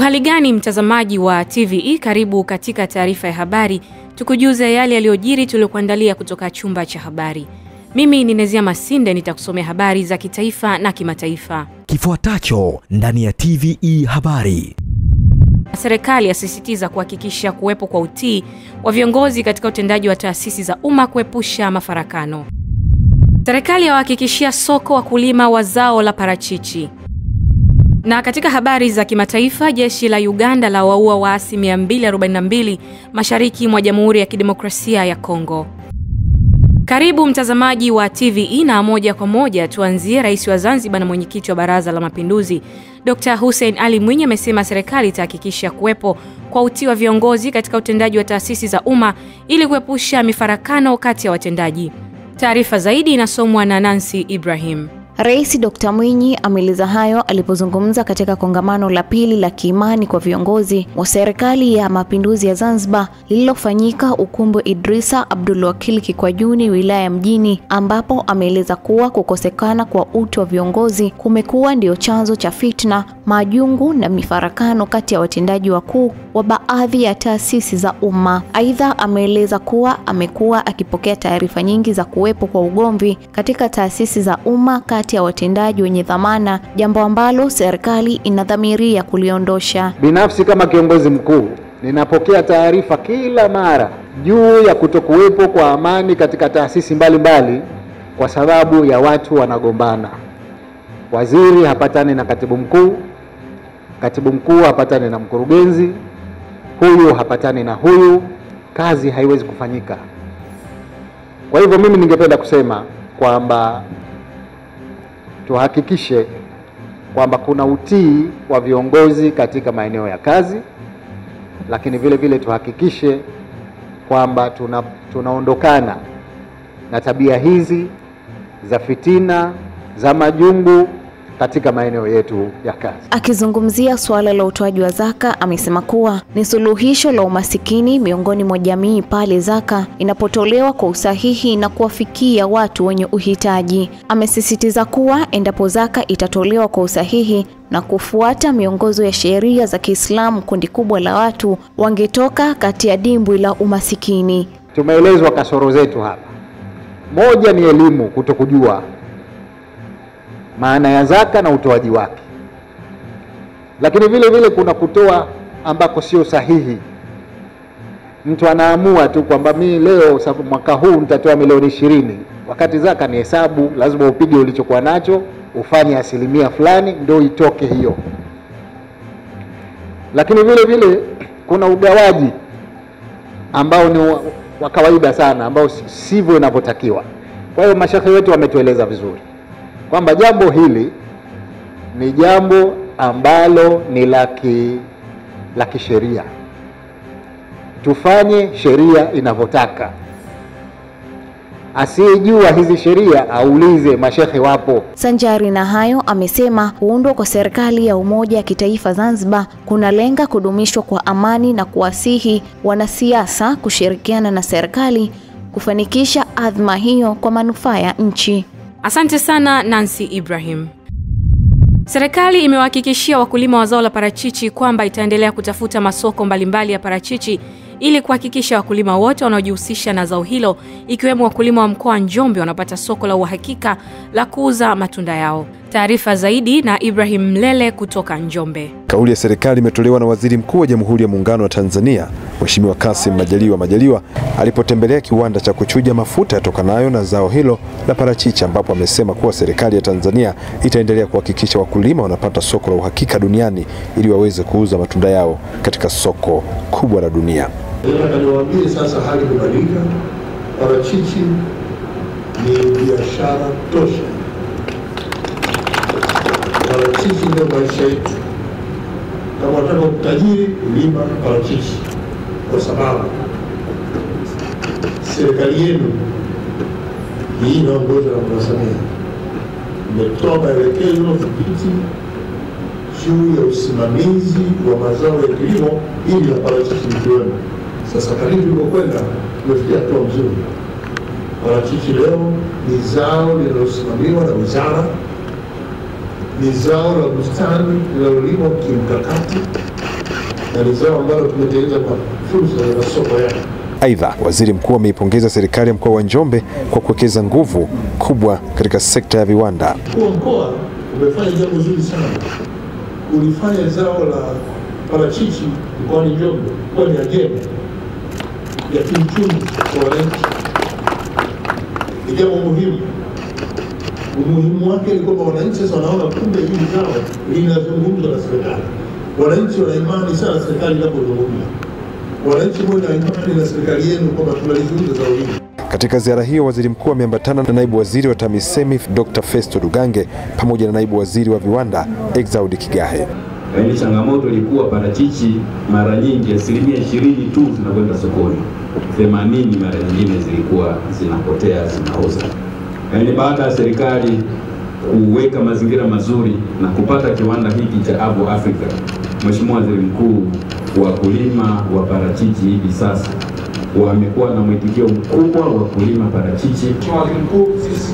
Uhali gani mtazamaji wa TVE, karibu katika taarifa ya habari. Tukujuze yale yaliyojiri tuliokuandalia kutoka chumba cha habari. Mimi ni Nezia Masinde, nitakusomea habari za kitaifa na kimataifa. Kifuatacho ndani ya TVE habari. Serikali yasisitiza kuhakikisha kuwepo kwa utii wa viongozi katika utendaji wa taasisi za umma kuepusha mafarakano. Serikali yawahakikishia soko wakulima wa zao la parachichi. Na katika habari za kimataifa, jeshi la Uganda la waua waasi 242 mashariki mwa Jamhuri ya Kidemokrasia ya Kongo. Karibu mtazamaji wa TVE, na moja kwa moja tuanzie. Rais wa Zanzibar na mwenyekiti wa Baraza la Mapinduzi Dr. Hussein Ali Mwinyi amesema serikali itahakikisha kuwepo kwa utii wa viongozi katika utendaji wa taasisi za umma ili kuepusha mifarakano kati ya watendaji. Taarifa zaidi inasomwa na Nancy Ibrahim. Rais Dr. Mwinyi ameeleza hayo alipozungumza katika kongamano la pili la kiimani kwa viongozi wa serikali ya mapinduzi ya Zanzibar lililofanyika ukumbi Idrisa Abdul Wakil Kikwajuni, wilaya Mjini, ambapo ameeleza kuwa kukosekana kwa utu wa viongozi kumekuwa ndio chanzo cha fitna, majungu na mifarakano kati ya watendaji wakuu wa baadhi ya taasisi za umma. Aidha, ameeleza kuwa amekuwa akipokea taarifa nyingi za kuwepo kwa ugomvi katika taasisi za umma kati ya watendaji wenye dhamana, jambo ambalo serikali inadhamiria kuliondosha. Binafsi kama kiongozi mkuu, ninapokea taarifa kila mara juu ya kutokuwepo kwa amani katika taasisi mbalimbali kwa sababu ya watu wanagombana. Waziri hapatani na katibu mkuu hapatani na mkurugenzi, huyu hapatani na huyu, kazi haiwezi kufanyika. Kwa hivyo mimi ningependa kusema kwamba tuhakikishe kwamba kuna utii wa viongozi katika maeneo ya kazi, lakini vile vile tuhakikishe kwamba tunaondokana na tabia hizi za fitina, za majungu katika maeneo yetu ya kazi. Akizungumzia suala la utoaji wa zaka, amesema kuwa ni suluhisho la umasikini miongoni mwa jamii pale zaka inapotolewa kwa usahihi na kuwafikia watu wenye uhitaji. Amesisitiza kuwa endapo zaka itatolewa kwa usahihi na kufuata miongozo ya sheria za Kiislamu, kundi kubwa la watu wangetoka kati ya dimbwi la umasikini. Tumeelezwa kasoro zetu hapa. Moja ni elimu, kutokujua maana ya zaka na utoaji wake. Lakini vile vile kuna kutoa ambako sio sahihi. Mtu anaamua tu kwamba mimi leo mwaka huu nitatoa milioni 20, wakati zaka ni hesabu, lazima upige ulichokuwa nacho, ufanye asilimia fulani ndio itoke hiyo. Lakini vile vile kuna ugawaji ambao ni wa kawaida sana, ambao sivyo inavyotakiwa. Kwa hiyo mashekhe wetu wametueleza vizuri kwamba jambo hili ni jambo ambalo ni la kisheria. Tufanye sheria inavyotaka. Asiyejua hizi sheria aulize, mashekhe wapo. Sanjari na hayo, amesema kuundwa kwa serikali ya umoja ya kitaifa Zanzibar kunalenga kudumishwa kwa amani na kuwasihi wanasiasa kushirikiana na serikali kufanikisha adhma hiyo kwa manufaa ya nchi. Asante sana Nancy Ibrahim. Serikali imewahakikishia wakulima wa zao la parachichi kwamba itaendelea kutafuta masoko mbalimbali ya parachichi ili kuhakikisha wakulima wote wanaojihusisha na zao hilo, ikiwemo wakulima wa mkoa wa Njombe, wanapata soko la uhakika la kuuza matunda yao. Taarifa zaidi na Ibrahim Mlele kutoka Njombe. Kauli ya serikali imetolewa na Waziri Mkuu wa Jamhuri ya Muungano wa Tanzania, Mheshimiwa Kassim Majaliwa alipotembelea kiwanda cha kuchuja mafuta yatokanayo na zao hilo la parachichi, ambapo amesema kuwa serikali ya Tanzania itaendelea kuhakikisha wakulima wanapata soko la uhakika duniani ili waweze kuuza matunda yao katika soko kubwa la dunia. Niwaambie sasa hali imebadilika. Parachichi ni biashara tosha. Parachichi ndio maisha yetu. Kama unataka utajiri, lima parachichi, kwa sababu serikali yenu hii inaongozwa na Mama Samia imetoa maelekezo dhibiti juu ya usimamizi wa mazao ya kilimo ili na parachichi likiwemo. Sasa karibu tulipokwenda tumefikia hatua nzuri. Parachichi leo ni zao linalosimamiwa na wizara, ni zao la bustani linalolimwa kimkakati, na ni zao ambalo tumetengeneza kwa fursa za masoko yake. Aidha, waziri mkuu ameipongeza serikali ya mkoa wa Njombe kwa kuwekeza nguvu kubwa katika sekta ya viwanda. Mkoa umefanya jambo zuri sana. Ulifanya zao la parachichi mkoani Njombe kuwa ni ajenda ya kiuchumi kwa wananchi. Ni jambo muhimu. Umuhimu wake ni kwamba wananchi sasa wanaona kumbe hili zao linazungumzwa na serikali. Wananchi wana imani sana serikali inapozungumza. Wananchi wana imani na serikali yenu kwamba tunalizungumza zao hili. Katika ziara hiyo, waziri mkuu ameambatana na naibu waziri wa TAMISEMI Dr. Festo Dugange pamoja na naibu waziri wa viwanda Exaudi Kigahe. Yaani changamoto ilikuwa parachichi mara nyingi 20% tu zinakwenda sokoni. 80 mara nyingine zilikuwa zinapotea, zinaoza. Yaani baada ya serikali kuweka mazingira mazuri na kupata kiwanda hiki cha Avo Africa, Mheshimiwa Waziri Mkuu, wakulima wa parachichi hivi sasa wamekuwa na mwitikio mkubwa wa kulima parachichi. Mheshimiwa Waziri Mkuu, sisi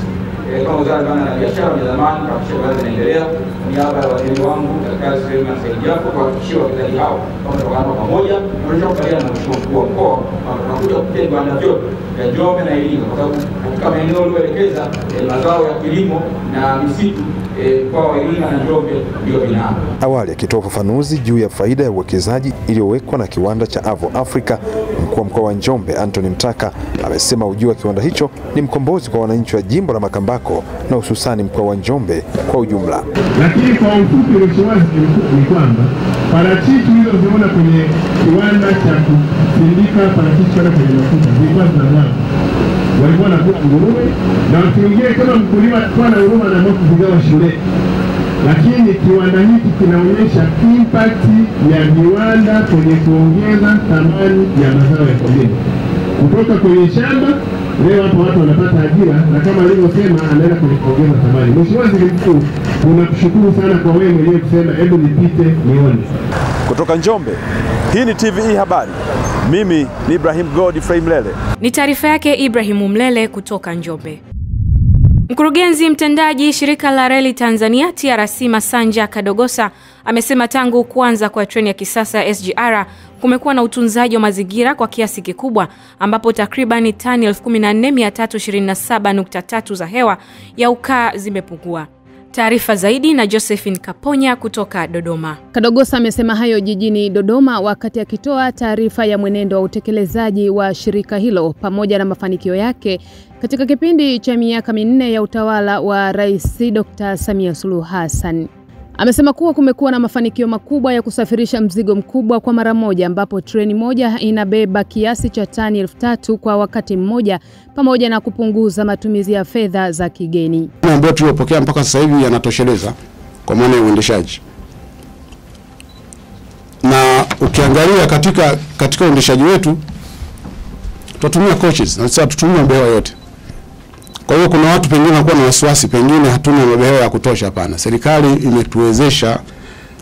kama Wizara ya Viwanda na Biashara ya zamani kuhakikisha kazi inaendelea. Niaba ya waziri wangu katika sehemu ya Saidi yako kuhakikisha wawekezaji hao wanaungana pamoja. Tunashirikiana na Mheshimiwa Mkuu wa Mkoa tunakuja kutenga viwanda vyote vya Njombe na Iringa, kwa sababu katika maeneo yaliyoelekeza mazao ya kilimo na misitu kwa Iringa na Njombe ndio vinao. Awali akitoa ufafanuzi juu ya faida ya uwekezaji iliyowekwa na kiwanda cha Avo Africa, mkuu wa mkoa wa Njombe Anthony Mtaka amesema ujio wa kiwanda hicho ni mkombozi kwa wananchi wa jimbo la Makambako na hususani mkoa wa Njombe kwa ujumla. Lakini kwa ufupi ni kwamba parachichi hizo zimeona kwenye kiwanda cha kusindika parachichi kwenda kwenye mafuta zilikuwa zinazaa. Walikuwa wanakula nguruwe na watu wengine kama mkulima alikuwa na huruma na mboga kugawa shule. Lakini kiwanda hiki kinaonyesha impact ya viwanda kwenye kuongeza thamani ya mazao ya kilimo. Kutoka kwenye shamba leo hapo watu wanapata ajira, na kama alivyosema anaenda kwenye kuongeza thamani. Mheshimiwa Waziri Mkuu, tunakushukuru sana kwa wewe mwenyewe kusema hebu nipite nione. Kutoka Njombe, hii ni TVE Habari. Mimi ni Ibrahim Godfrey Mlele. Ni taarifa yake Ibrahim Mlele kutoka Njombe. Mkurugenzi mtendaji shirika la reli Tanzania TRC Masanja Kadogosa amesema tangu kuanza kwa treni ya kisasa ya SGR kumekuwa na utunzaji wa mazingira kwa kiasi kikubwa, ambapo takriban tani 14,427.3 za hewa ya ukaa zimepungua. Taarifa zaidi na Josephine Kaponya kutoka Dodoma. Kadogosa amesema hayo jijini Dodoma wakati akitoa taarifa ya mwenendo wa utekelezaji wa shirika hilo pamoja na mafanikio yake katika kipindi cha miaka 4 ya utawala wa Rais Dr. Samia Suluhu Hassan. Amesema kuwa kumekuwa na mafanikio makubwa ya kusafirisha mzigo mkubwa kwa mara moja, ambapo treni moja inabeba kiasi cha tani 3,000 kwa wakati mmoja, pamoja na kupunguza matumizi ya fedha za kigeni. Ambayo tuliyopokea mpaka sasa hivi yanatosheleza kwa maana ya uendeshaji. Na ukiangalia katika uendeshaji wetu tunatumia coaches na sasa tutumia mabehewa yote. Kwa hiyo kuna watu pengine wanakuwa na wasiwasi, pengine hatuna mabehewa ya kutosha. Hapana, serikali imetuwezesha,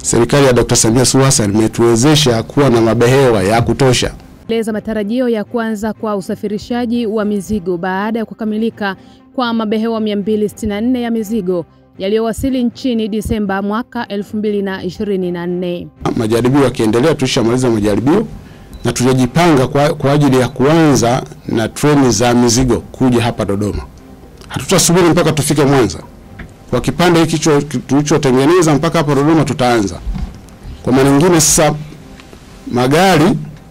serikali ya Dr. Samia Suluhu Hassan imetuwezesha kuwa na mabehewa ya kutosha. Leza matarajio ya kwanza kwa usafirishaji wa mizigo baada ya kukamilika kwa mabehewa 264 ya mizigo yaliyowasili nchini Disemba mwaka 2024. Majaribio yakiendelea, tulishamaliza majaribio na tunajipanga kwa ajili ya kuanza na treni za mizigo kuja hapa Dodoma. Hatutasubiri mpaka tufike Mwanza. Kwa kipande hiki tulichotengeneza mpaka hapa Dodoma tutaanza. Kwa maana nyingine sasa magari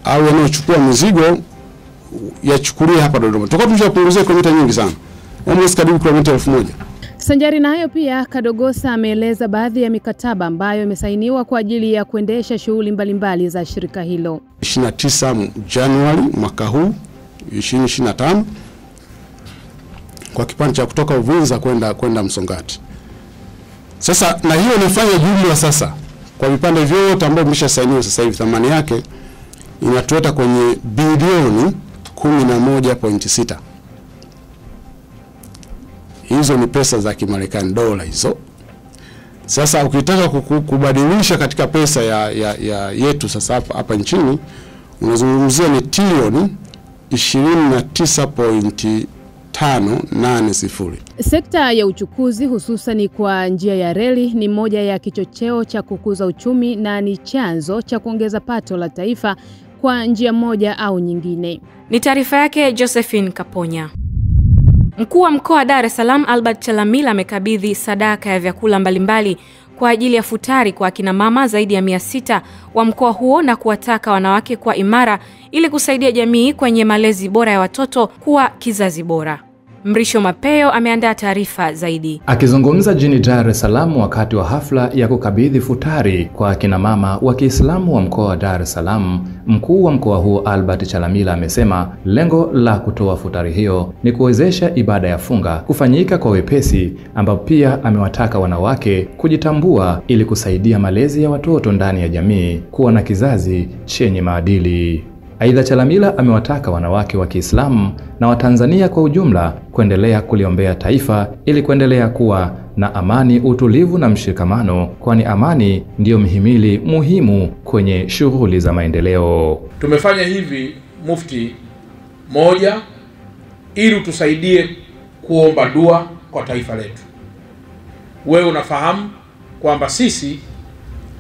au yanayochukua mizigo yachukulie hapa Dodoma. Tutakuwa tunapunguzia kilomita nyingi sana. Almost karibu kilomita 1,000. Sanjari na hayo pia, Kadogosa ameeleza baadhi ya mikataba ambayo imesainiwa kwa ajili ya kuendesha shughuli mbalimbali za shirika hilo. 29 Januari mwaka huu 2025 kwa kipande cha kutoka Uvinza kwenda Msongati. Sasa na hiyo inafanya jumla sasa kwa vipande vyote ambavyo vimeshasainiwa sasa hivi thamani yake inatueta kwenye bilioni 11.6. Hizo ni pesa za Kimarekani, dola hizo. Sasa ukitaka kubadilisha katika pesa ya yetu sasa hapa nchini, unazungumzia ni trilioni 29.580. Sekta ya uchukuzi hususan kwa njia ya reli ni moja ya kichocheo cha kukuza uchumi na ni chanzo cha kuongeza pato la taifa kwa njia moja au nyingine. Ni taarifa yake Josephine Kaponya. Mkuu wa mkoa wa Dar es Salaam Albert Chalamila amekabidhi sadaka ya vyakula mbalimbali kwa ajili ya futari kwa akina mama zaidi ya 600 wa mkoa huo na kuwataka wanawake kuwa imara ili kusaidia jamii kwenye malezi bora ya watoto kuwa kizazi bora. Mrisho Mapeo ameandaa taarifa zaidi. Akizungumza jijini Dar es Salaam wakati wa hafla ya kukabidhi futari kwa akina mama wa Kiislamu wa mkoa wa Dar es Salaam, mkuu wa mkoa huo Albert Chalamila amesema lengo la kutoa futari hiyo ni kuwezesha ibada ya funga kufanyika kwa wepesi, ambapo pia amewataka wanawake kujitambua ili kusaidia malezi ya watoto ndani ya jamii kuwa na kizazi chenye maadili. Aidha, Chalamila amewataka wanawake wa Kiislamu na Watanzania kwa ujumla kuendelea kuliombea taifa ili kuendelea kuwa na amani, utulivu na mshikamano, kwani amani ndiyo mhimili muhimu kwenye shughuli za maendeleo. Tumefanya hivi Mufti, moja, ili tusaidie kuomba dua kwa taifa letu. Wewe unafahamu kwamba sisi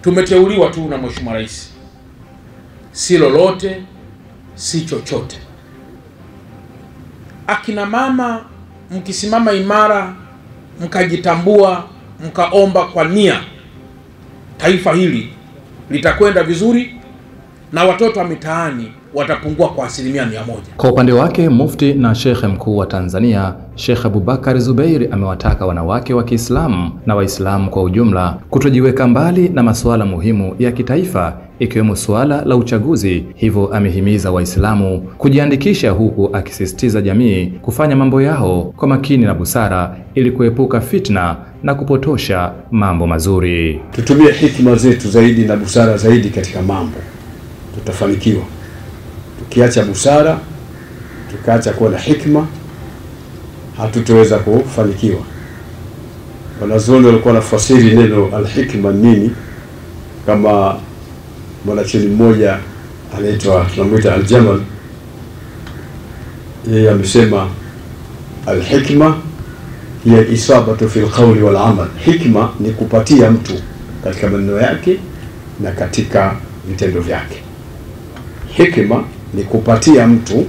tumeteuliwa tu na Mheshimiwa Rais, si lolote, si chochote. Akina mama mkisimama imara, mkajitambua, mkaomba kwa nia, taifa hili litakwenda vizuri na watoto wa mitaani watapungua kwa 100%. Kwa upande wake, Mufti na Sheikh Mkuu wa Tanzania Sheikh Abubakar Zubeiri amewataka wanawake wa Kiislamu na Waislamu kwa ujumla kutojiweka mbali na masuala muhimu ya kitaifa ikiwemo suala la uchaguzi. Hivyo amehimiza Waislamu kujiandikisha, huku akisisitiza jamii kufanya mambo yao kwa makini na busara ili kuepuka fitna na kupotosha mambo mazuri. Tutumie hikima zetu zaidi na busara zaidi katika mambo, tutafanikiwa. Tukiacha busara, tukaacha kuwa na hikma, hatutoweza kufanikiwa. Wanazuoni walikuwa wanafasiri neno al-hikma nini, kama mwanachuoni mmoja anaitwa tunamuita al-Jamal, yeye amesema al-hikma hiya isabatu fil qawli wal amal. Hikma ni kupatia mtu katika maneno yake na katika vitendo vyake. Hikma ni kupatia mtu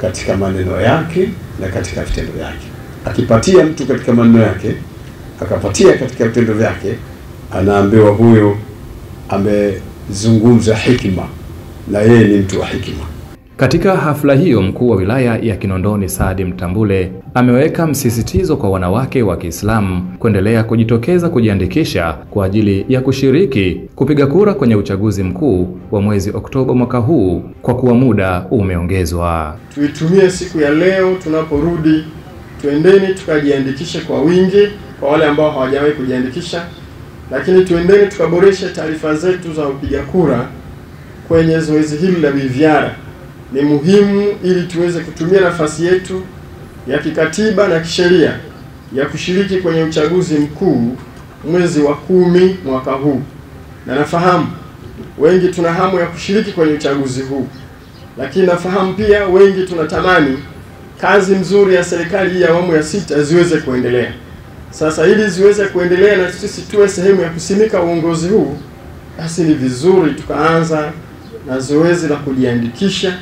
katika maneno yake na katika vitendo vyake. Akipatia mtu katika maneno yake, akapatia katika vitendo vyake, anaambiwa huyo amezungumza hikma na yeye ni mtu wa hikma. Katika hafla hiyo, mkuu wa wilaya ya Kinondoni Saadi Mtambule ameweka msisitizo kwa wanawake wa Kiislamu kuendelea kujitokeza kujiandikisha kwa ajili ya kushiriki kupiga kura kwenye uchaguzi mkuu wa mwezi Oktoba mwaka huu, kwa kuwa muda umeongezwa. Tuitumie siku ya leo tunaporudi, tuendeni tukajiandikishe kwa wingi kwa wale ambao hawajawahi kujiandikisha, lakini tuendeni tukaboreshe taarifa zetu za upiga kura kwenye zoezi hili la BVR. Ni muhimu ili tuweze kutumia nafasi yetu ya kikatiba na kisheria ya kushiriki kwenye uchaguzi mkuu mwezi wa 10 mwaka huu. Na nafahamu wengi tuna hamu ya kushiriki kwenye uchaguzi huu, lakini nafahamu pia wengi tunatamani kazi nzuri ya serikali ya awamu ya 6 ziweze kuendelea. Sasa ili ziweze kuendelea na sisi tuwe sehemu ya kusimika uongozi huu, basi ni vizuri tukaanza na zoezi la kujiandikisha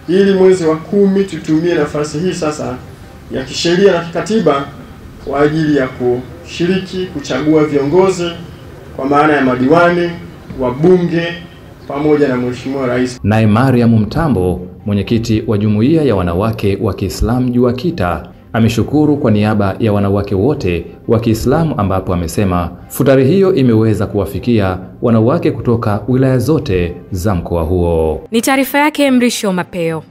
ili mwezi wa 10 tutumie nafasi hii sasa ya kisheria na kikatiba kwa ajili ya kushiriki kuchagua viongozi kwa maana ya madiwani, wabunge pamoja na Mheshimiwa Rais. Naye Mariam Mtambo, mwenyekiti wa Jumuiya ya Wanawake wa Kiislamu JUAKITA, ameshukuru kwa niaba ya wanawake wote wa Kiislamu, ambapo amesema futari hiyo imeweza kuwafikia wanawake kutoka wilaya zote za mkoa huo. Ni taarifa yake Mrisho Mapeo.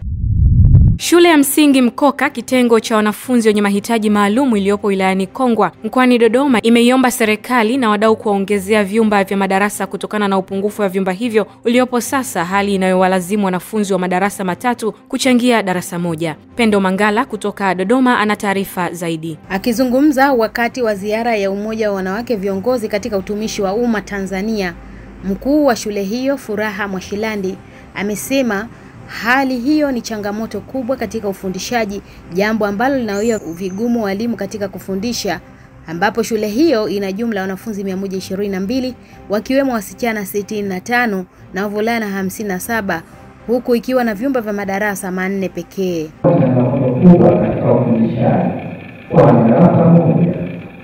Shule ya msingi Mkoka, kitengo cha wanafunzi wenye mahitaji maalum iliyopo wilayani Kongwa mkoani Dodoma, imeiomba serikali na wadau kuongezea vyumba vya madarasa kutokana na upungufu wa vyumba hivyo uliopo sasa, hali inayowalazimu wanafunzi wa madarasa matatu kuchangia darasa moja. Pendo Mangala kutoka Dodoma ana taarifa zaidi. Akizungumza wakati wa ziara ya Umoja wa Wanawake Viongozi katika utumishi wa umma Tanzania, mkuu wa shule hiyo Furaha Mwashilandi amesema Hali hiyo ni changamoto kubwa katika ufundishaji, jambo ambalo linawia vigumu walimu katika kufundisha, ambapo shule hiyo ina jumla wanafunzi 122 wakiwemo wasichana 65 na wavulana 57, huku ikiwa na vyumba vya madarasa 4 pekee. Changamoto kubwa katika ufundishaji kwa darasa moja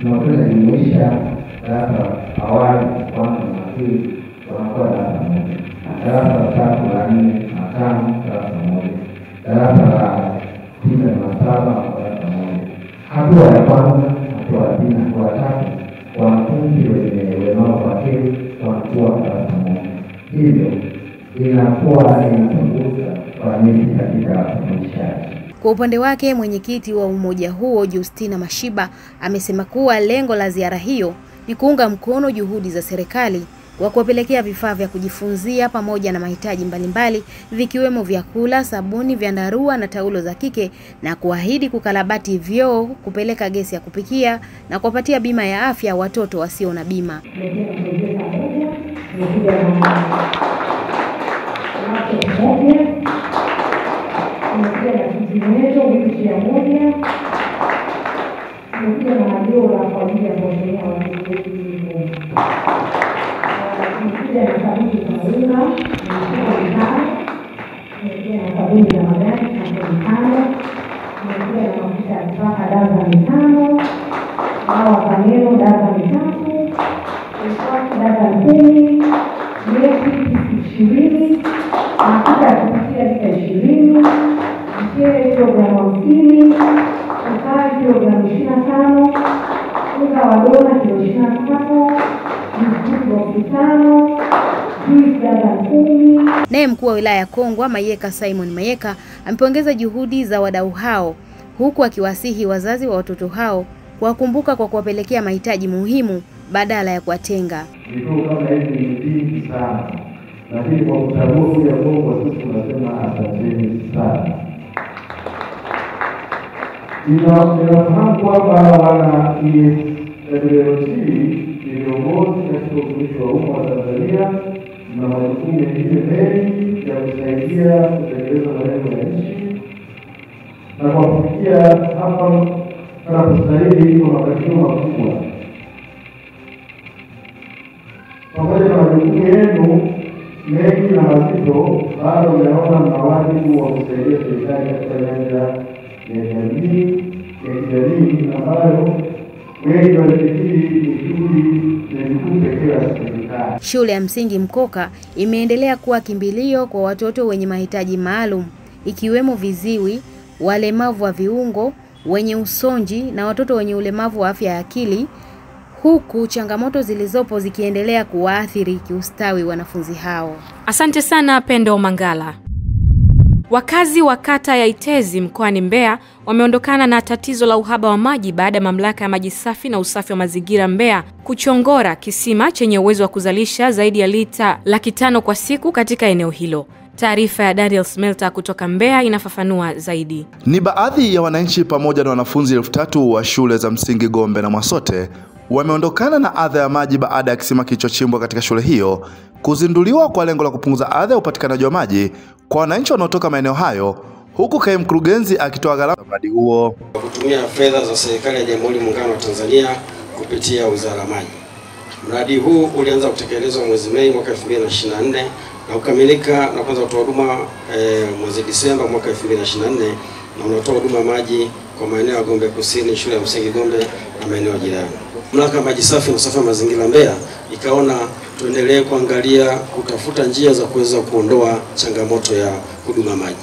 tunaweza kujumuisha darasa awali, kwanza na pili wanakuwa darasa moja, darasa la 3, la 4, la 5 darasa moja, darasa la 6 na 7 darasa moja. Hatua ya kwanza, hatua ya pili, hatua ya tatu, wanafunzi wenye ulemavu wa akili wanakuwa darasa moja. Hivyo inakuwa inapunguza ufanisi katika ufundishaji. Kwa upande wake, mwenyekiti wa umoja huo Justina Mashiba amesema kuwa lengo la ziara hiyo ni kuunga mkono juhudi za serikali kwa kuwapelekea vifaa vya kujifunzia pamoja na mahitaji mbalimbali vikiwemo vyakula, sabuni, vyandarua na taulo za kike, na kuahidi kukarabati vyoo, kupeleka gesi ya kupikia na kuwapatia bima ya afya watoto wasio na bima. Naye mkuu wa wilaya ya Kongwa Mayeka Simon Mayeka amepongeza juhudi za wadau hao, huku akiwasihi wazazi wa watoto hao kuwakumbuka kwa kuwapelekea mahitaji muhimu badala ya kuwatenga. Vituo kama hivi ni vingi sana, lakini kwa kuchagua kuja Kongwa sisi tunasema asanteni sana. Ninafahamu kwamba wana EWT ni viongozi katika utumishi wa umma wa Tanzania na majukumu mengine mengi ya kusaidia kutekeleza malengo ya nchi, na kwa kufikia hapa tunapostahili kwa mafanikio makubwa. Pamoja na majukumu yenu mengi na mazito, bado mnaona mna wajibu wa kusaidia serikali katika nyanja ya jamii, ya kijamii ambayo wengi wanafikiri ni shughuli za jukumu pekee la serikali. Shule ya msingi Mkoka imeendelea kuwa kimbilio kwa watoto wenye mahitaji maalum, ikiwemo viziwi, walemavu wa viungo, wenye usonji na watoto wenye ulemavu wa afya ya akili, huku changamoto zilizopo zikiendelea kuwaathiri kiustawi wanafunzi hao. Asante sana Pendo Mangala. Wakazi wa kata ya Itezi mkoani Mbeya wameondokana na tatizo la uhaba wa maji baada ya mamlaka ya maji safi na usafi wa mazingira Mbeya kuchongora kisima chenye uwezo wa kuzalisha zaidi ya lita 500,000 kwa siku katika eneo hilo. Taarifa ya Daniel Smelta kutoka Mbeya inafafanua zaidi. Ni baadhi ya wananchi pamoja na wanafunzi 3,000 wa shule za msingi Gombe na Mwasote wameondokana na adha ya maji baada ya kisima kilichochimbwa katika shule hiyo kuzinduliwa kwa lengo la kupunguza adha ya upatikanaji wa maji kwa wananchi wanaotoka maeneo hayo, huku kaimu mkurugenzi akitoa gharama za mradi huo kwa kutumia fedha za serikali ya Jamhuri ya Muungano wa Tanzania kupitia Wizara ya Maji. Mradi huu ulianza kutekelezwa mwezi Mei mwaka 2024 na kukamilika na kuanza kutoa huduma mwezi Disemba mwaka 2024, na unatoa huduma maji kwa maeneo ya Gombe Kusini, shule ya msingi Gombe na maeneo jirani. Mamlaka ya maji safi na usafi wa mazingira Mbeya ikaona tuendelee kuangalia kutafuta njia za kuweza kuondoa changamoto ya huduma maji.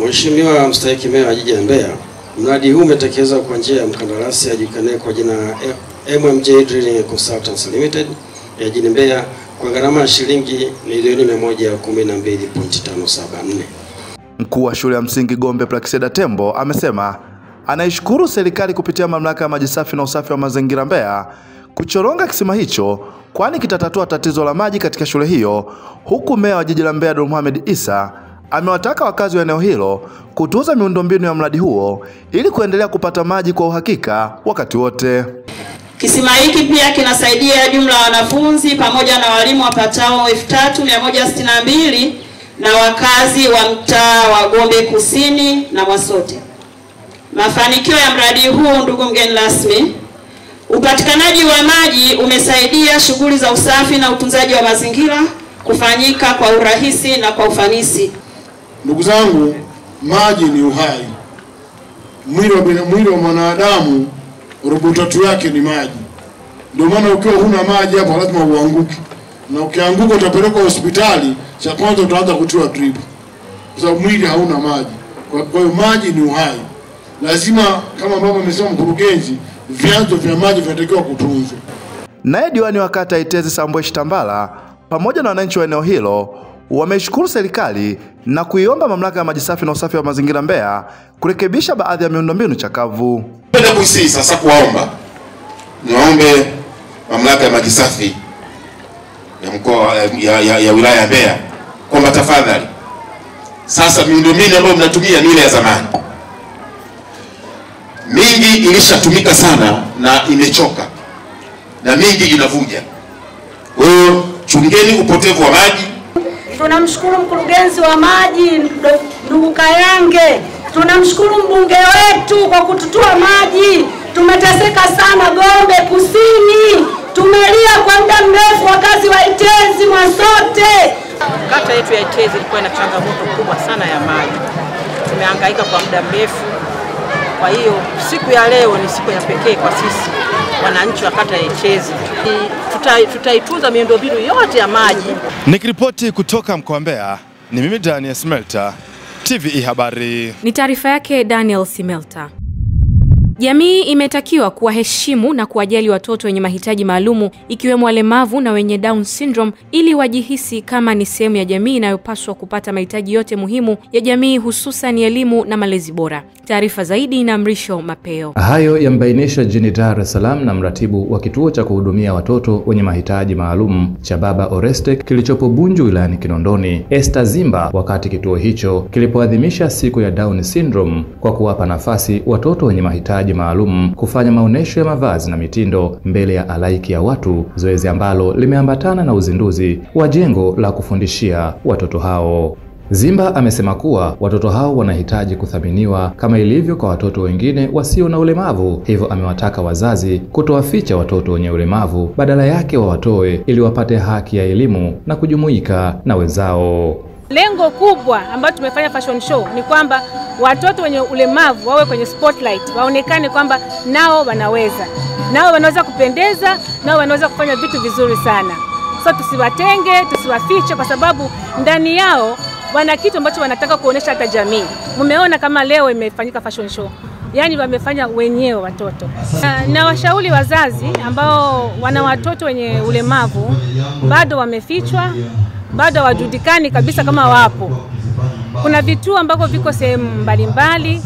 Mheshimiwa Mstahiki Meya wa Jiji la Mbeya, mradi huu umetekelezwa kwa njia ya mkandarasi ajulikanaye kwa jina MMJ Drilling Consultants Limited ya Jiji Mbeya kwa gharama ya shilingi milioni 112.574. Mkuu wa shule ya msingi Gombe Plakseda Tembo amesema anaishukuru serikali kupitia mamlaka ya maji safi na usafi wa mazingira Mbeya kuchoronga kisima hicho, kwani kitatatua tatizo la maji katika shule hiyo, huku Meya wa Jiji la Mbeya Dr. Mohamed Isa amewataka wakazi wa eneo hilo kutunza miundombinu ya mradi huo ili kuendelea kupata maji kwa uhakika wakati wote. Kisima hiki pia kinasaidia jumla ya wanafunzi pamoja na walimu wapatao 3162 na wakazi wa mtaa wa Gombe Kusini na Mwasote. Mafanikio ya mradi huu, ndugu mgeni rasmi, upatikanaji wa maji umesaidia shughuli za usafi na utunzaji wa mazingira kufanyika kwa urahisi na kwa ufanisi. Ndugu zangu, maji ni uhai. Mwili wa mwanadamu robo tatu yake ni maji. Ndio maana ukiwa huna maji hapo lazima uanguke. Na ukianguka utapelekwa hospitali, cha kwanza utaanza kutiwa drip. Kwa sababu mwili hauna maji. Kwa hiyo maji ni uhai. Lazima, kama ambavyo amesema mkurugenzi, vyanzo vya maji vinatakiwa kutunzwa. Naye diwani wa kata Itezi Sambweshi Tambala pamoja na wananchi wa eneo hilo wameshukuru serikali na kuiomba mamlaka ya maji safi na usafi wa mazingira Mbeya kurekebisha baadhi ya miundombinu chakavu. Napenda kuisii sasa kuwaomba, niwaombe mamlaka ya maji safi ya mkoa ya wilaya ya Mbeya kwamba tafadhali sasa miundombinu ambayo mnatumia ni ile ya zamani. Mingi ilishatumika sana na imechoka na mingi inavuja. Kwa hiyo chungeni upotevu wa maji. Tunamshukuru mkurugenzi wa maji ndugu Kayange. Tunamshukuru mbunge wetu kwa kututua maji. Tumeteseka sana Gombe Kusini. Tumelia kwa muda mrefu wakazi wa Itezi Mwasote. Kata yetu ya Itezi ilikuwa ina changamoto kubwa sana ya maji. Tumehangaika kwa muda mrefu. Kwa hiyo siku ya leo ni siku ya pekee kwa sisi wananchi wa kata ya Itezi. Tutaitunza miundombinu yote ya maji. Nikiripoti kutoka mkoa wa Mbeya, ni mimi Daniel Smelta, TVE Habari. Ni taarifa yake Daniel Smelta. Jamii imetakiwa kuwaheshimu na kuwajali watoto wenye mahitaji maalumu ikiwemo walemavu na wenye Down syndrome ili wajihisi kama ni sehemu ya jamii inayopaswa kupata mahitaji yote muhimu ya jamii, hususan elimu na malezi bora. Taarifa zaidi na Mrisho Mapeo. Hayo yambainisha jijini Dar es Salaam na mratibu wa kituo cha kuhudumia watoto wenye mahitaji maalum cha Baba Orestek kilichopo Bunju wilayani Kinondoni, Esther Zimba, wakati kituo hicho kilipoadhimisha siku ya Down syndrome kwa kuwapa nafasi watoto wenye mahitaji maalum kufanya maonesho ya mavazi na mitindo mbele ya halaiki ya watu, zoezi ambalo limeambatana na uzinduzi wa jengo la kufundishia watoto hao. Zimba amesema kuwa watoto hao wanahitaji kuthaminiwa kama ilivyo kwa watoto wengine wasio na ulemavu. Hivyo amewataka wazazi kutowaficha watoto wenye ulemavu, badala yake wawatoe ili wapate haki ya elimu na kujumuika na wenzao. Lengo kubwa ambalo tumefanya fashion show ni kwamba watoto wenye ulemavu wawe kwenye spotlight, waonekane kwamba nao wanaweza kupendeza, nao wanaweza kufanya vitu vizuri sana. So tusiwatenge, tusiwafiche, kwa sababu ndani yao wana kitu ambacho wanataka kuonesha hata jamii. Mmeona kama leo imefanyika fashion show. Yaani wamefanya wenyewe watoto. Na washauri wazazi ambao wana watoto wenye ulemavu bado wamefichwa, bado hawajulikani kabisa kama wapo. Kuna vituo ambavyo viko sehemu mbalimbali.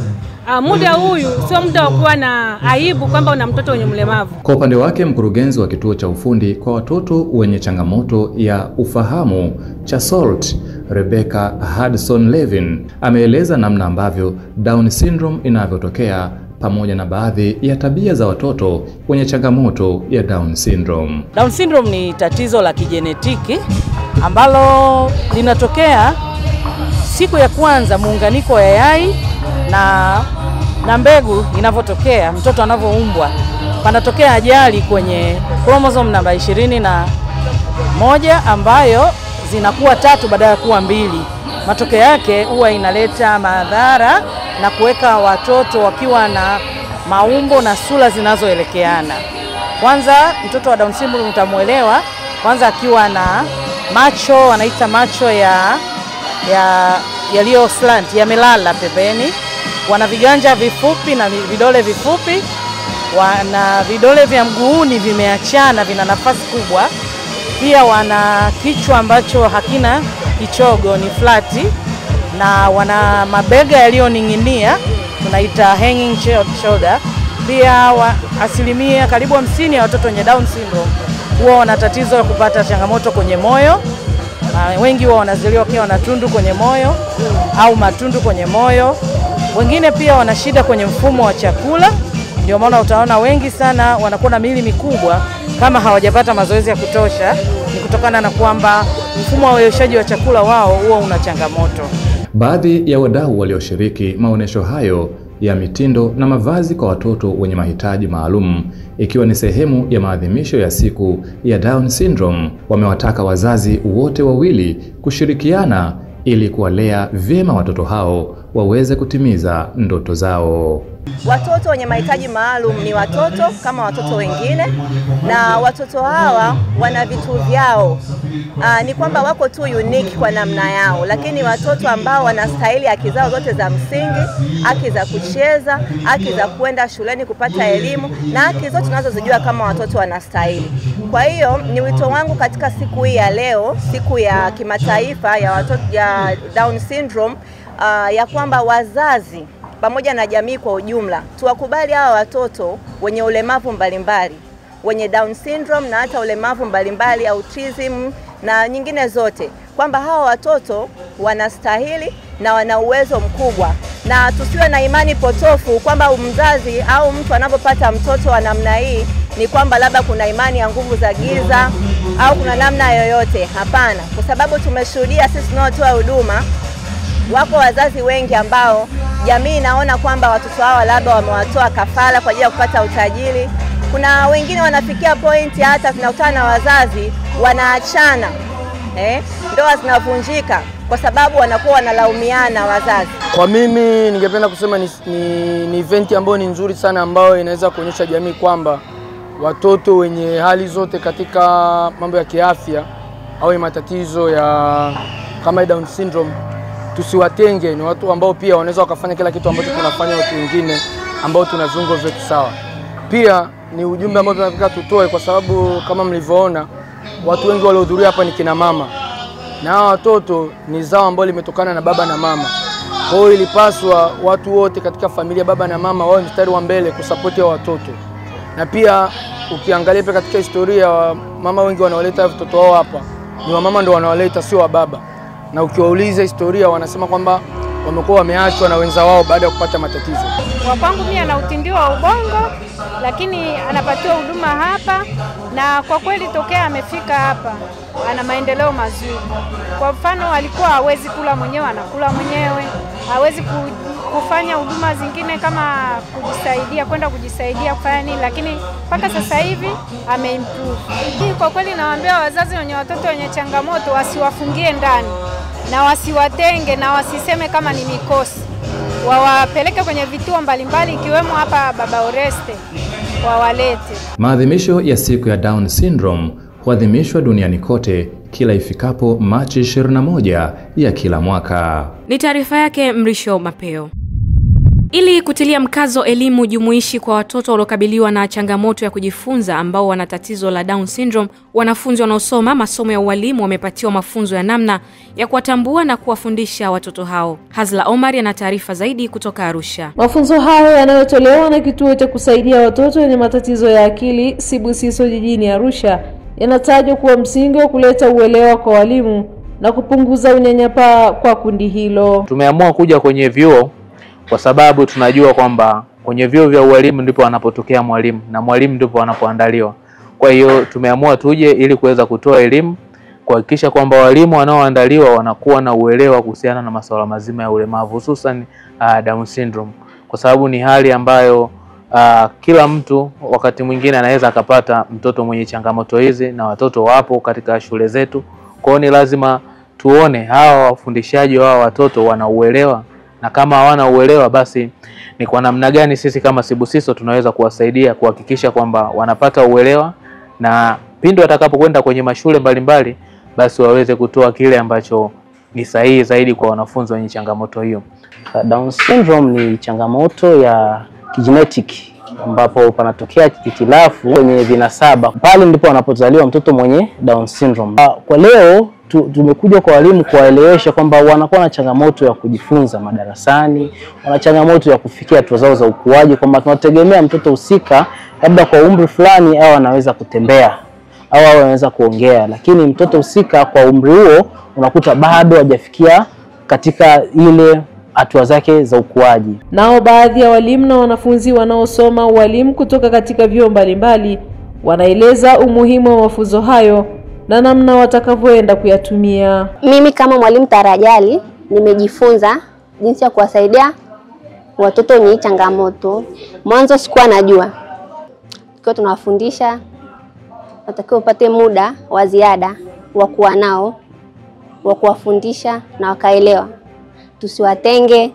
Muda huyu sio muda wa kuwa na aibu kwamba una mtoto wenye ulemavu. Kwa upande wake, mkurugenzi wa kituo cha ufundi kwa watoto wenye changamoto ya ufahamu cha SALT, Rebecca Hudson Levin, ameeleza namna ambavyo Down syndrome inavyotokea pamoja na baadhi ya tabia za watoto wenye changamoto ya Down syndrome. Down syndrome ni tatizo la kijenetiki ambalo linatokea siku ya kwanza muunganiko wa yai na mbegu inavyotokea, mtoto anavyoumbwa, panatokea ajali kwenye chromosome namba 21 ambayo zinakuwa 3 badala ya kuwa 2. Matokeo yake huwa inaleta madhara na kuweka watoto wakiwa na maumbo na sura zinazoelekeana. Kwanza mtoto wa Down syndrome utamuelewa kwanza akiwa na macho, anaita macho yaliyo slant, yamelala pembeni. Wana viganja vifupi na vidole vifupi, wana vidole vya mguuni vimeachana, vina nafasi kubwa. Pia wana kichwa ambacho hakina kichogo, ni flati, na wana mabega yaliyoning'inia, tunaita hanging shoulder. Pia asilimia karibu 50 ya watoto wenye Down syndrome huwa wana tatizo la kupata changamoto kwenye moyo. Wengi wao wanazaliwa wakiwa na tundu kwenye moyo au matundu kwenye moyo. Wengine pia wana shida kwenye mfumo wa chakula. Ndio maana utaona wengi sana wanakuwa na miili mikubwa kama hawajapata mazoezi ya kutosha. Ni kutokana na kwamba mfumo wa uwezeshaji wa chakula wao huwa una changamoto. Baadhi ya wadau walioshiriki maonesho hayo ya mitindo na mavazi kwa watoto wenye mahitaji maalum, ikiwa ni sehemu ya maadhimisho ya siku ya Down Syndrome, wamewataka wazazi wote wawili kushirikiana ili kuwalea vyema watoto hao waweze kutimiza ndoto zao. Watoto wenye mahitaji maalum ni watoto kama watoto wengine, na watoto hawa wana vitu vyao. Ni kwamba wako tu unique kwa namna yao, lakini watoto ambao wanastahili haki zao zote za msingi, haki za kucheza, haki za kwenda shuleni kupata elimu, na haki zote tunazozijua kama watoto wanastahili. Kwa hiyo ni wito wangu katika siku hii ya leo, siku ya kimataifa ya watoto ya Down Syndrome, ya kwamba wazazi pamoja na jamii kwa ujumla tuwakubali hawa watoto wenye ulemavu mbalimbali, wenye Down Syndrome na hata ulemavu mbalimbali, autism na nyingine zote, kwamba hawa watoto wanastahili na wana uwezo mkubwa, na tusiwe na imani potofu kwamba mzazi au mtu anapopata mtoto wa namna hii ni kwamba labda kuna imani ya nguvu za giza au kuna namna yoyote. Hapana, kwa sababu tumeshuhudia sisi tunaotoa huduma, wako wazazi wengi ambao jamii inaona kwamba watoto hao labda wamewatoa kafara kwa ajili ya kupata utajiri. Kuna wengine wanafikia point hata tunakutana na wazazi wanaachana, ndoa zinavunjika kwa sababu wanakuwa wanalaumiana wazazi. Kwa mimi ningependa kusema ni event ambayo ni nzuri sana, ambayo inaweza kuonyesha jamii kwamba watoto wenye hali zote katika mambo ya kiafya au matatizo ya kama Down Syndrome tusiwatenge. Ni watu ambao pia wanaweza wakafanya kila kitu ambacho tunafanya watu wengine ambao tuna viungo vyetu sawa. Pia ni ujumbe ambao tunataka tutoe, kwa sababu kama mlivyoona watu wengi waliohudhuria hapa ni kina mama, na hawa watoto ni zao ambao limetokana na baba na mama. Kwa hiyo ilipaswa watu wote katika familia, baba na mama, wao mstari wa mbele kusapoti hao watoto. Na pia ukiangalia pia katika historia, mama wengi wanaoleta watoto wao hapa ni wamama ndio wanaoleta, sio wa baba. Na ukiwauliza historia wanasema kwamba wamekuwa wameachwa na wenza wao baada ya kupata matatizo. Kwa kwangu mimi ana utindio wa ubongo, lakini anapatiwa huduma hapa, na kwa kweli tokea amefika hapa ana maendeleo mazuri. Kwa mfano alikuwa hawezi kula mwenyewe, anakula mwenyewe, hawezi kufanya huduma zingine kama kujisaidia, kwenda kujisaidia kufanya nini, lakini mpaka sasa hivi ameimprove. Kwa kweli nawaambia wazazi wenye watoto wenye changamoto wasiwafungie ndani na wasiwatenge na wasiseme kama ni mikosi, wawapeleke kwenye vituo mbalimbali ikiwemo hapa Baba Oreste wawalete. Maadhimisho ya siku ya Down Syndrome huadhimishwa duniani kote kila ifikapo Machi 21 ya kila mwaka. Ni taarifa yake Mrisho Mapeo. Ili kutilia mkazo elimu jumuishi kwa watoto waliokabiliwa na changamoto ya kujifunza ambao wana tatizo la Down Syndrome, wanafunzi wanaosoma masomo ya ualimu wamepatiwa mafunzo ya namna ya kuwatambua na kuwafundisha watoto hao. Hazla Omar ana taarifa zaidi kutoka Arusha. Mafunzo hayo yanayotolewa na kituo cha kusaidia watoto wenye matatizo ya akili Sibusiso jijini Arusha yanatajwa kuwa msingi wa kuleta uelewa kwa walimu na kupunguza unyanyapaa kwa kundi hilo. Tumeamua kuja kwenye vyuo kwa sababu tunajua kwamba kwenye vyuo vya ualimu ndipo anapotokea mwalimu na mwalimu ndipo anapoandaliwa. Kwa hiyo tumeamua tuje ili kuweza kutoa elimu, kuhakikisha kwamba walimu wanaoandaliwa wanakuwa na uelewa kuhusiana na masuala mazima ya ulemavu, hususan Down Syndrome, kwa sababu ni hali ambayo kila mtu wakati mwingine anaweza akapata mtoto mwenye changamoto hizi, na watoto wapo katika shule zetu. Kwa hiyo ni lazima tuone hawa wafundishaji wa watoto wanauelewa, na kama hawana uelewa basi ni kwa namna gani sisi kama Sibusiso tunaweza kuwasaidia kuhakikisha kwamba wanapata uelewa, na pindi watakapokwenda kwenye mashule mbalimbali basi waweze kutoa kile ambacho ni sahihi zaidi kwa wanafunzi wenye changamoto hiyo. Down Syndrome ni changamoto ya genetic ambapo panatokea itilafu kwenye vinasaba, pale ndipo anapozaliwa mtoto mwenye Down Syndrome. Kwa leo tumekuja kwa walimu kuwaelewesha kwamba wanakuwa na changamoto ya kujifunza madarasani, wana changamoto ya kufikia hatua zao za ukuaji, kwamba tunategemea mtoto husika labda kwa umri fulani au anaweza kutembea au anaweza kuongea, lakini mtoto husika kwa umri huo unakuta bado hajafikia katika ile hatua zake za ukuaji. Nao baadhi ya walimu na wanafunzi wanaosoma ualimu kutoka katika vyuo mbalimbali wanaeleza umuhimu wa mafunzo hayo na namna watakavyoenda kuyatumia. Mimi kama mwalimu tarajali nimejifunza jinsi ya kuwasaidia watoto wenye changamoto. Mwanzo sikuwa najua. Kwa tunawafundisha watakiwa upate muda wa ziada wa kuwa nao, wa kuwafundisha na wakaelewa. Tusiwatenge,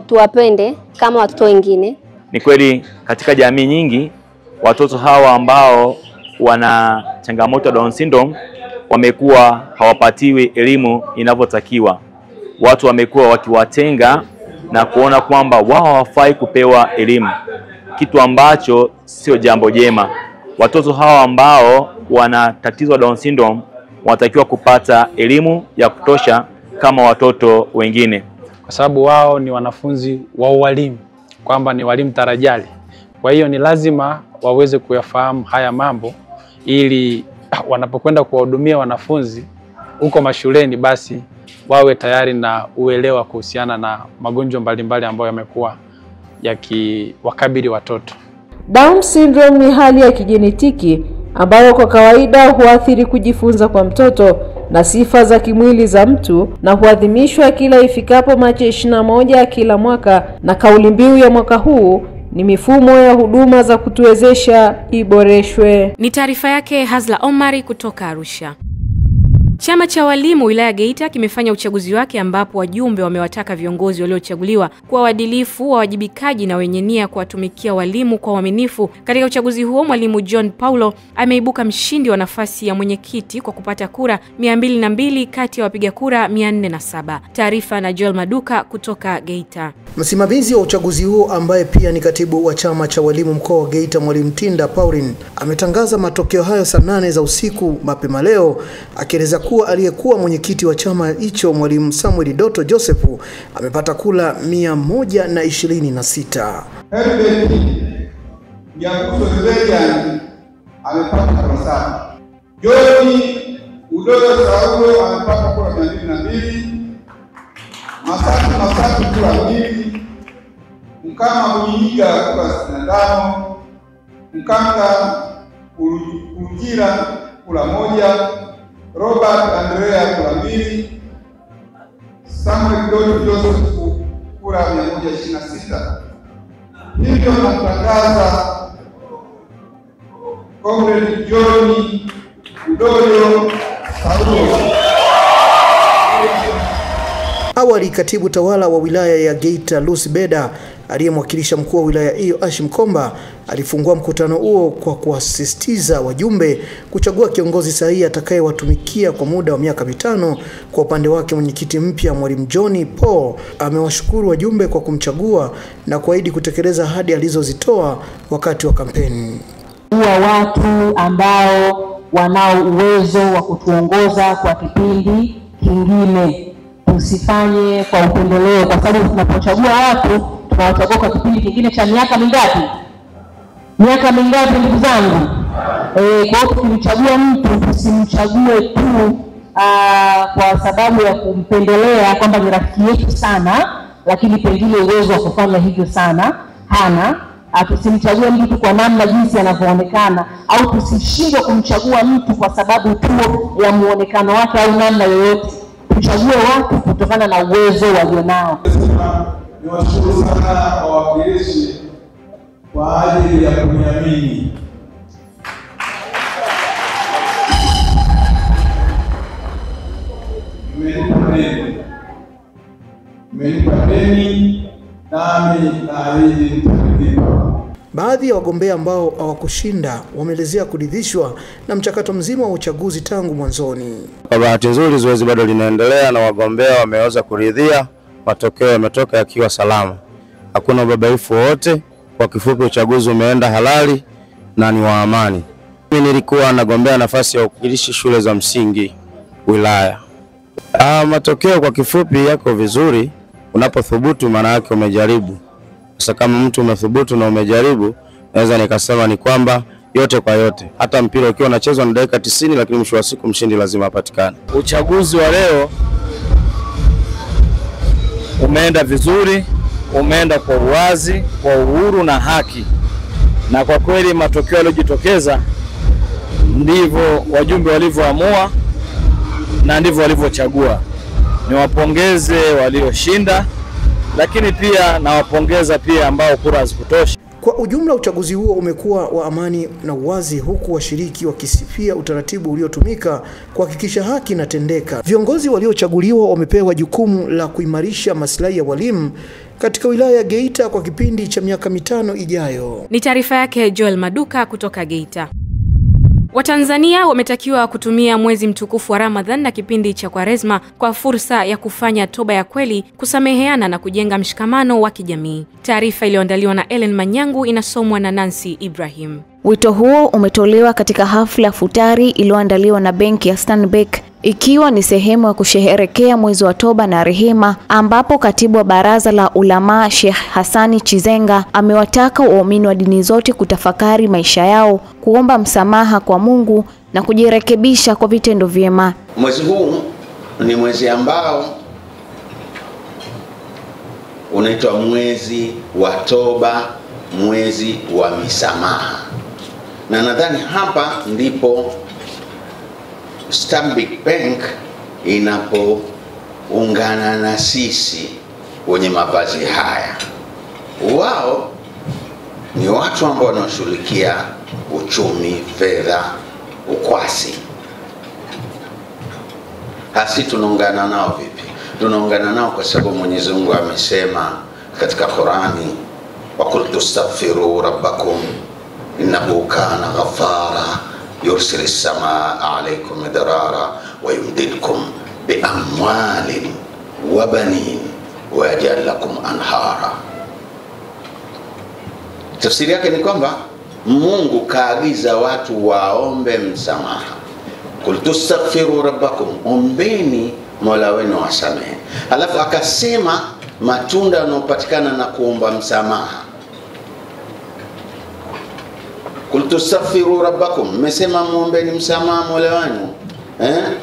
tuwapende kama watoto wengine. Ni kweli katika jamii nyingi watoto hawa ambao wana changamoto ya Down syndrome wamekuwa hawapatiwi elimu inavyotakiwa. Watu wamekuwa wakiwatenga na kuona kwamba wao hawafai kupewa elimu, kitu ambacho sio jambo jema. Watoto hawa ambao wana tatizo la Down syndrome wanatakiwa kupata elimu ya kutosha kama watoto wengine, kwa sababu wao ni wanafunzi wa walimu, kwamba ni walimu tarajali. Kwa hiyo ni lazima waweze kuyafahamu haya mambo ili wanapokwenda kuwahudumia wanafunzi huko mashuleni basi wawe tayari na uelewa kuhusiana na magonjwa mbalimbali ambayo yamekuwa yakiwakabili watoto. Down syndrome ni hali ya kijenetiki ambayo kwa kawaida huathiri kujifunza kwa mtoto na sifa za kimwili za mtu, na huadhimishwa kila ifikapo Machi 21 kila mwaka, na kauli mbiu ya mwaka huu ni mifumo ya huduma za kutuwezesha iboreshwe. Ni taarifa yake Hazla Omari kutoka Arusha. Chama cha walimu wilaya Geita kimefanya uchaguzi wake ambapo wajumbe wamewataka viongozi waliochaguliwa kuwa waadilifu, wawajibikaji na wenye nia kuwatumikia walimu kwa uaminifu. Katika uchaguzi huo, mwalimu John Paulo ameibuka mshindi wa nafasi ya mwenyekiti kwa kupata kura 202 kati ya wapiga kura 407. Taarifa na Joel Maduka kutoka Geita. Msimamizi wa uchaguzi huo ambaye pia ni katibu wa chama cha walimu mkoa wa Geita, mwalimu Tinda Pauline, ametangaza matokeo hayo saa 8 za usiku mapema leo, akieleza kuwa aliyekuwa mwenyekiti wa chama hicho mwalimu Samuel Doto Joseph amepata kula 126. Herbert Nyakuso Zebedian amepata kura 7. Joni Udoyo Saulo amepata kura 202. Masatu kura 2. Mkama Munyiga kura 65. Mkanga Ujira kura 1. Robert Andrea kura 2. Samuel Doto Joseph kura 126. Hivyo natangaza Comrade John Udoyo Saulo. Awali katibu tawala wa wilaya ya Geita Lucy Beda aliyemwakilisha mkuu wa wilaya hiyo Ashim Komba alifungua mkutano huo kwa kuasisitiza wajumbe kuchagua kiongozi sahihi atakayewatumikia kwa muda wa miaka 5. Kwa upande wake mwenyekiti mpya mwalimu John Paul amewashukuru wajumbe kwa kumchagua na kuahidi kutekeleza ahadi alizozitoa wakati wa kampeni. Kuwa watu ambao wanao uwezo wa kutuongoza kwa kipindi kingine. Tusifanye kwa upendeleo, kwa sababu tunapochagua watu tunawachagua kwa kipindi kingine cha miaka mingapi? Miaka mingapi ndugu zangu? Kwa hiyo tukimchagua mtu tusimchague tu kwa sababu ya kumpendelea kwamba ni rafiki yetu sana, lakini pengine uwezo wa kufanya hivyo sana hana. Tusimchague mtu kwa namna jinsi anavyoonekana, au tusishindwe kumchagua mtu kwa sababu tu ya muonekano wake au namna yoyote. Tuchague watu kutokana na uwezo walionao. Niwashukuru sana wawakilishi kwa ajili ya kuniamini. Mmenipa deni nami naahidi nitalipa. Baadhi ya wagombea ambao hawakushinda wameelezea kuridhishwa na mchakato mzima wa uchaguzi tangu mwanzoni. Kwa bahati nzuri zoezi bado linaendelea na wagombea wameweza kuridhia, matokeo yametoka yakiwa salama. Hakuna ubabaifu wote. Kwa kifupi uchaguzi umeenda halali na ni wa amani. Mimi nilikuwa nagombea nafasi ya uwakilishi shule za msingi wilaya. Matokeo kwa kifupi yako vizuri. Unapothubutu maana yake umejaribu. Sasa kama mtu umethubutu na umejaribu, naweza nikasema ni kwamba yote kwa yote, hata mpira ukiwa unachezwa na dakika 90, lakini mwisho wa siku mshindi lazima apatikane. Uchaguzi wa leo umeenda vizuri, umeenda kwa uwazi, kwa uhuru na haki, na kwa kweli matokeo yaliyojitokeza ndivyo wajumbe walivyoamua na ndivyo walivyochagua. Niwapongeze walioshinda, lakini pia nawapongeza pia ambao kura hazikutosha. Kwa ujumla uchaguzi huo umekuwa wa amani na uwazi, huku washiriki wakisifia utaratibu uliotumika kuhakikisha haki inatendeka. Viongozi waliochaguliwa wamepewa jukumu la kuimarisha maslahi ya walimu katika wilaya ya Geita kwa kipindi cha miaka 5 ijayo. Ni taarifa yake Joel Maduka kutoka Geita. Watanzania wametakiwa kutumia mwezi mtukufu wa Ramadhan na kipindi cha Kwaresma kwa fursa ya kufanya toba ya kweli, kusameheana na kujenga mshikamano wa kijamii. Taarifa iliyoandaliwa na Ellen Manyangu inasomwa na Nancy Ibrahim. Wito huo umetolewa katika hafla futari iliyoandaliwa na benki ya Stanbic, ikiwa ni sehemu ya kusherehekea mwezi wa toba na rehema, ambapo katibu wa baraza la ulama Sheikh Hassani Chizenga amewataka waumini wa dini zote kutafakari maisha yao, kuomba msamaha kwa Mungu na kujirekebisha kwa vitendo vyema. Mwezi huu ni mwezi ambao unaitwa mwezi wa toba, mwezi wa misamaha. Na nadhani hapa ndipo Stanbic Bank inapoungana na sisi wenye mavazi haya. Wao ni watu ambao wanashughulikia uchumi, fedha, ukwasi. Hasi tunaungana nao vipi? Tunaungana nao kwa sababu Mwenyezi Mungu amesema katika Qur'ani, wa qul tastaghfiru rabbakum innahu kana ghafara yursilu as-samaa alaykum midrara wa yumdidkum bi amwalin wa banin wa yaj'al lakum anhara. Tafsiri yake ni kwamba Mungu kaagiza watu waombe msamaha. Qul tastaghfiru rabbakum, ombeni Mola wenu wasamehe. Alafu akasema matunda yanayopatikana na kuomba msamaha. Qul tastaghfiru rabbakum, mmesema muombeni msamaha Mola wenu,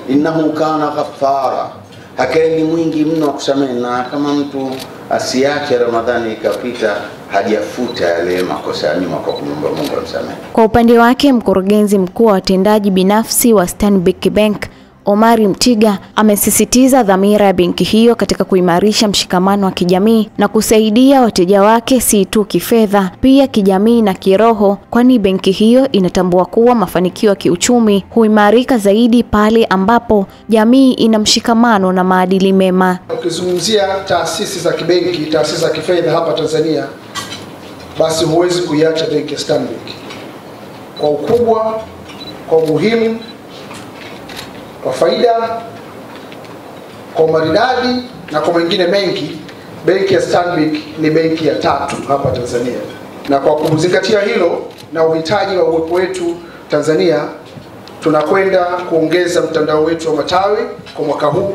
innahu kana ghaffara, hakika ni mwingi mno wa kusamehe. Na kama mtu asiache Ramadhani ikapita hajafuta yale makosa ya nyuma kwa kumwomba Mungu amsamehe. Kwa upande wake, mkurugenzi mkuu wa watendaji binafsi wa Stanbic Bank Omari Mtiga amesisitiza dhamira ya benki hiyo katika kuimarisha mshikamano wa kijamii na kusaidia wateja wake si tu kifedha, pia kijamii na kiroho, kwani benki hiyo inatambua kuwa mafanikio ya kiuchumi huimarika zaidi pale ambapo jamii ina mshikamano na maadili mema. Ukizungumzia taasisi za kibenki, taasisi za kifedha hapa Tanzania, basi huwezi kuiacha benki ya Stanbic. Kwa ukubwa, kwa umuhimu, kwa faida, kwa maridadi na kwa mengine mengi, benki ya Stanbic ni benki ya 3 hapa Tanzania. Na kwa kuzingatia hilo na uhitaji wa uwepo wetu Tanzania, tunakwenda kuongeza mtandao wetu wa matawi kwa mwaka huu.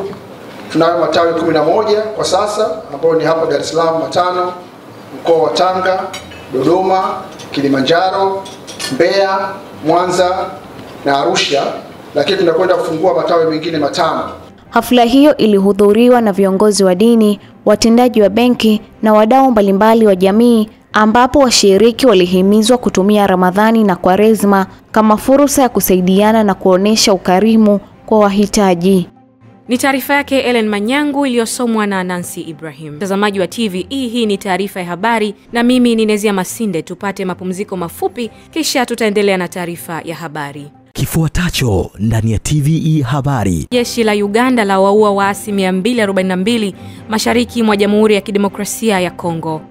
Tunayo matawi 11 kwa sasa, ambao ni hapa Dar es Salaam 5, mkoa wa Tanga, Dodoma, Kilimanjaro, Mbeya, Mwanza na Arusha, lakini tunakwenda kufungua matawi mengine 5. Hafla hiyo ilihudhuriwa na viongozi wa dini, watendaji wa benki na wadau mbalimbali wa jamii, ambapo washiriki walihimizwa kutumia Ramadhani na Kwaresma kama fursa ya kusaidiana na kuonesha ukarimu kwa wahitaji. Ni taarifa yake Ellen Manyangu iliyosomwa na Nancy Ibrahim. Mtazamaji wa TVE, hii ni taarifa ya habari na mimi ni Nezia Masinde. Tupate mapumziko mafupi kisha tutaendelea na taarifa ya habari. Kifuatacho ndani ya TVE habari. Jeshi la Uganda la waua waasi 242 mashariki mwa Jamhuri ya Kidemokrasia ya Kongo.